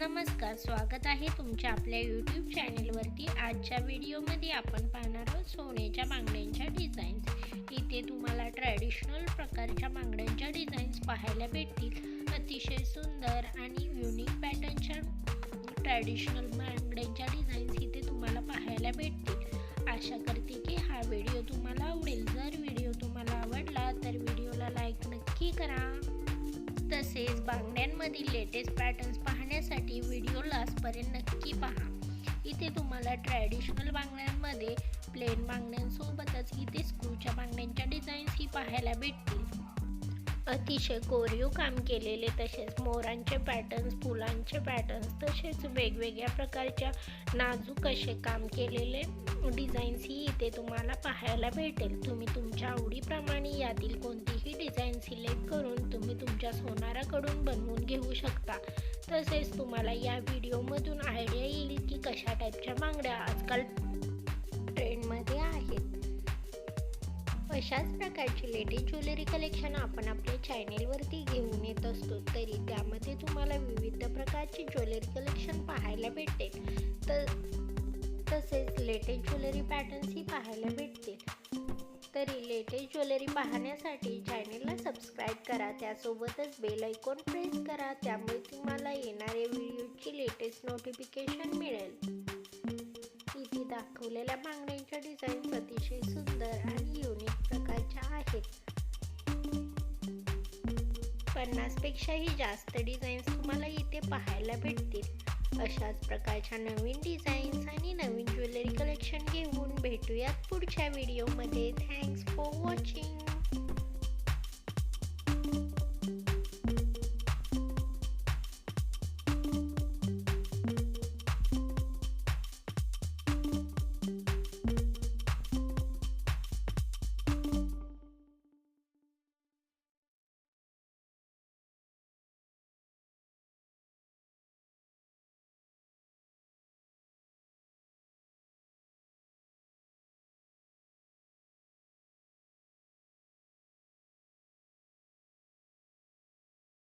नमस्कार, स्वागत आहे तुमच्या आपल्या यूट्यूब चॅनेलवरती। आजच्या व्हिडिओमध्ये आपण पाहणार आहोत सोन्याच्या बांगड्यांच्या डिझाईन्स। इथे तुम्हाला ट्रॅडिशनल प्रकारच्या बांगड्यांच्या डिझाईन्स पाहायला भेटतील। अतिशय सुंदर आणि युनिक पॅटर्नच्या ट्रॅडिशनल बांगड्यांच्या डिझाईन्स इथे तुम्हाला पाहायला भेटतील। आशा करते की हा व्हिडिओ तुम्हाला आवडेल। जर व्हिडिओ तुम्हाला आवडला तर व्हिडिओला लाईक नक्की करा। तसेच बांगड्यांमधील लेटेस्ट पॅटर्न्स पाहण्यासाठी व्हिडिओ लास्टपर्यंत नक्की पहा। इथे तुम्हाला ट्रॅडिशनल बांगड्यांमध्ये प्लेन बांगड्यांसोबतच इथे स्क्रूच्या बांगड्यांच्या डिझाईन्स ही पाहायला भेटतील। अतिशय कोरीव काम केलेले, तसेच मोरांचे पॅटर्न्स, फुलांचे पॅटर्न्स, तसेच वेगवेगळ्या प्रकारच्या नाजूक असे काम केलेले डिझाईन्स ही इथे तुम्हाला पाहायला भेटेल। तुम्ही तुमच्या आवडीप्रमाणे यातील कोणतीही डिझाईन सिलेक्ट करून तुम्ही तुमच्या सोनाराकडून बनवून घेऊ शकता। तसेच तुम्हाला या व्हिडिओमधून आयडिया येईल की कशा टाईपच्या बांगड्या आजकाल ट्रेंडमध्ये आहेत। अशाच प्रकारचे लेटेस्ट ज्वेलरी कलेक्शन आपण आपल्या चॅनेलवरती घेऊन येत असतो, तरी त्यामध्ये तुम्हाला विविध प्रकारचे ज्वेलरी कलेक्शन पाहायला भेटेल। तसेच लेटेस्ट ज्वेलरी पॅटर्न्सही पाहायला भेटतील। तरी लेटेस्ट ज्वेलरी पाहण्यासाठी चॅनेलला सबस्क्राईब करा, त्यासोबतच बेल आयकॉन प्रेस करा, त्यामुळे तुम्हाला येणाऱ्या व्हिडिओची लेटेस्ट नोटिफिकेशन मिळेल। इथे दाखवलेल्या बांगड्यांच्या डिझाईन्स अतिशय सुंदर आणि युनिक प्रकारच्या आहेत। 50 पेक्षाही जास्त डिझाईन्स तुम्हाला इथे पाहायला भेटतील। अशाच प्रकारच्या नवीन डिझाईन्स आणि नवीन ज्वेलरी कलेक्शन घेऊन भेटूयात पुढच्या व्हिडिओमध्ये। Thanks for watching.